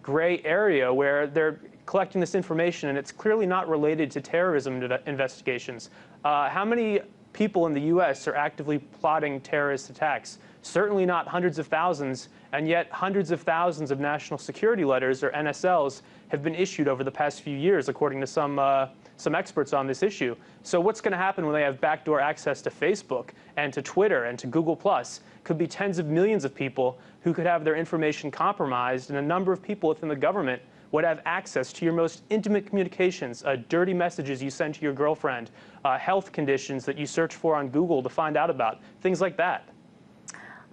gray area where they're collecting this information, and it's clearly not related to terrorism investigations. How many people in the U.S. are actively plotting terrorist attacks? Certainly not hundreds of thousands, and yet hundreds of thousands of national security letters, or NSLs, have been issued over the past few years, according to some experts on this issue. So what's going to happen when they have backdoor access to Facebook and to Twitter and to Google+? Could be tens of millions of people who could have their information compromised, and a number of people within the government would have access to your most intimate communications, dirty messages you send to your girlfriend, health conditions that you search for on Google to find out about, things like that.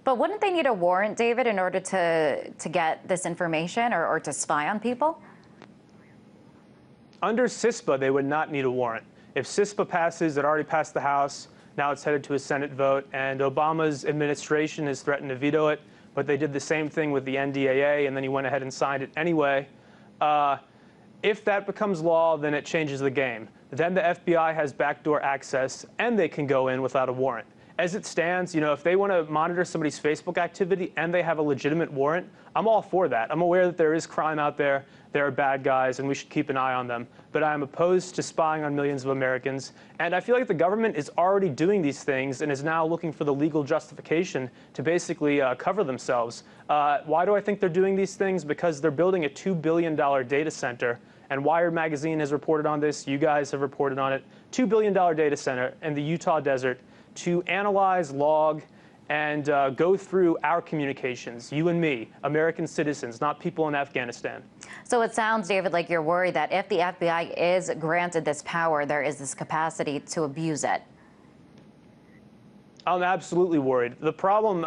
But wouldn't they need a warrant, David, in order to get this information or to spy on people? Under CISPA, they would not need a warrant. If CISPA passes, it already passed the House, now it's headed to a Senate vote, and Obama's administration has threatened to veto it, but they did the same thing with the NDAA, and then he went ahead and signed it anyway. If that becomes law, then it changes the game. Then the FBI has backdoor access, and they can go in without a warrant. As it stands, if they want to monitor somebody's Facebook activity and they have a legitimate warrant, I'm all for that. I'm aware that there is crime out there, there are bad guys, and we should keep an eye on them. But I'm opposed to spying on millions of Americans. And I feel like the government is already doing these things and is now looking for the legal justification to basically cover themselves. Why do I think they're doing these things? Because they're building a $2 billion data center. And Wired magazine has reported on this. You guys have reported on it. $2 billion data center in the Utah desert to analyze, log, and go through our communications, you and me, American citizens, not people in Afghanistan. So it sounds, David, like you're worried that if the FBI is granted this power, there is this capacity to abuse it. I'm absolutely worried. The problem,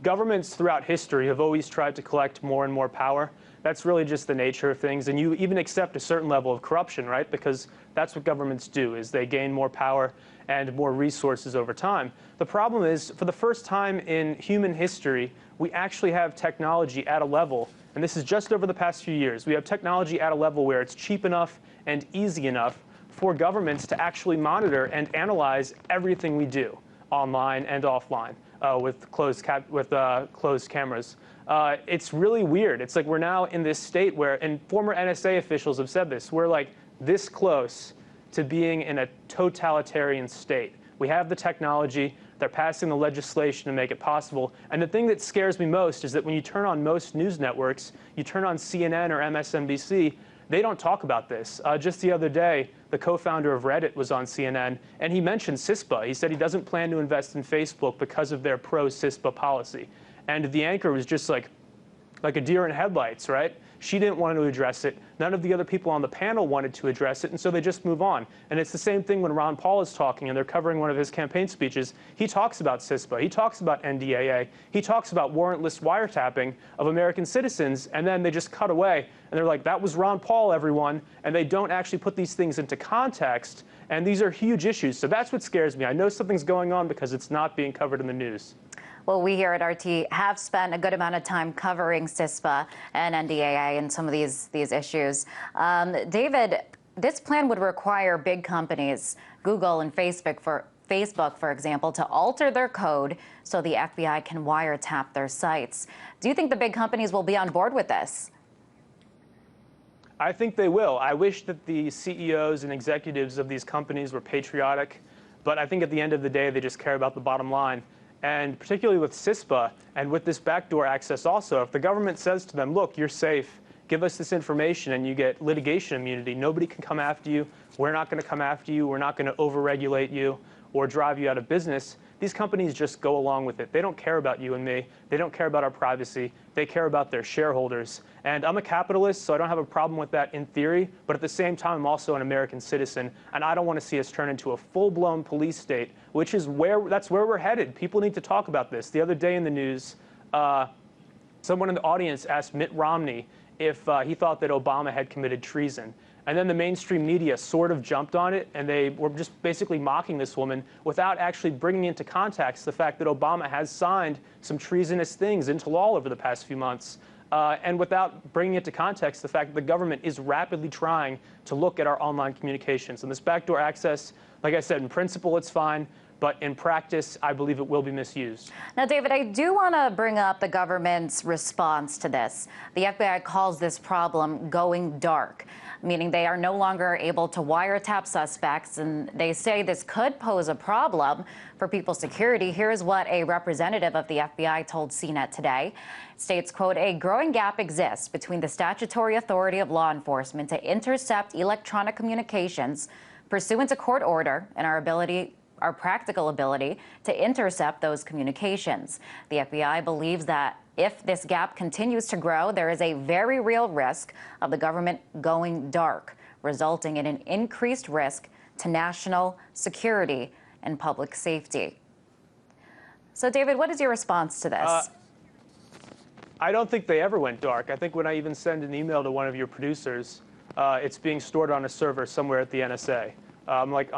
governments throughout history have always tried to collect more and more power. That's really just the nature of things. And you even accept a certain level of corruption, right? Because that's what governments do, is they gain more power and more resources over time. The problem is, for the first time in human history, we actually have technology at a level, and this is just over the past few years, we have technology at a level where it's cheap enough and easy enough for governments to actually monitor and analyze everything we do, online and offline, with closed cameras. It's really weird. It's like we're now in this state where, and former NSA officials have said this, we're like this close to being in a totalitarian state. We have the technology, they're passing the legislation to make it possible. And the thing that scares me most is that when you turn on most news networks, you turn on CNN or MSNBC, they don't talk about this. Just the other day, the co-founder of Reddit was on CNN, and he mentioned CISPA. He said he doesn't plan to invest in Facebook because of their pro-CISPA policy. And the anchor was just like a deer in headlights, right? She didn't want to address it. None of the other people on the panel wanted to address it, and so they just move on. And it's the same thing when Ron Paul is talking and they're covering one of his campaign speeches. He talks about CISPA. He talks about NDAA. He talks about warrantless wiretapping of American citizens, and then they just cut away. And they're like, that was Ron Paul, everyone. And they don't actually put these things into context, and these are huge issues. So that's what scares me. I know something's going on because it's not being covered in the news. Well, we here at RT have spent a good amount of time covering CISPA and NDAA and some of these issues. David, this plan would require big companies, Google and Facebook, for example, to alter their code so the FBI can wiretap their sites. Do you think the big companies will be on board with this? I think they will. I wish that the CEOs and executives of these companies were patriotic, but I think at the end of the day, they just care about the bottom line. And particularly with CISPA and with this backdoor access also, if the government says to them, look, you're safe, give us this information and you get litigation immunity, nobody can come after you, we're not going to come after you, we're not going to overregulate you or drive you out of business, these companies just go along with it. They don't care about you and me. They don't care about our privacy. They care about their shareholders. And I'm a capitalist, so I don't have a problem with that in theory. But at the same time, I'm also an American citizen. And I don't want to see us turn into a full-blown police state, which is that's where we're headed. People need to talk about this. The other day in the news, someone in the audience asked Mitt Romney if he thought that Obama had committed treason. And then the mainstream media sort of jumped on it, and they were just basically mocking this woman without actually bringing into context the fact that Obama has signed some treasonous things into law over the past few months, and without bringing into context the fact that the government is rapidly trying to look at our online communications. And this backdoor access, like I said, in principle it's fine, But in practice, I believe it will be misused. Now, David, I do want to bring up the government's response to this. The FBI calls this problem going dark, meaning they are no longer able to wiretap suspects, and they say this could pose a problem for people's security. Here's what a representative of the FBI told CNET today. It states, quote, "A growing gap exists between the statutory authority of law enforcement to intercept electronic communications pursuant to court order and our practical ability to intercept those communications. The FBI believes that if this gap continues to grow, there is a very real risk of the government going dark, resulting in an increased risk to national security and public safety." So, David, what is your response to this? I don't think they ever went dark. I think when I even send an email to one of your producers, it's being stored on a server somewhere at the NSA. I'm like,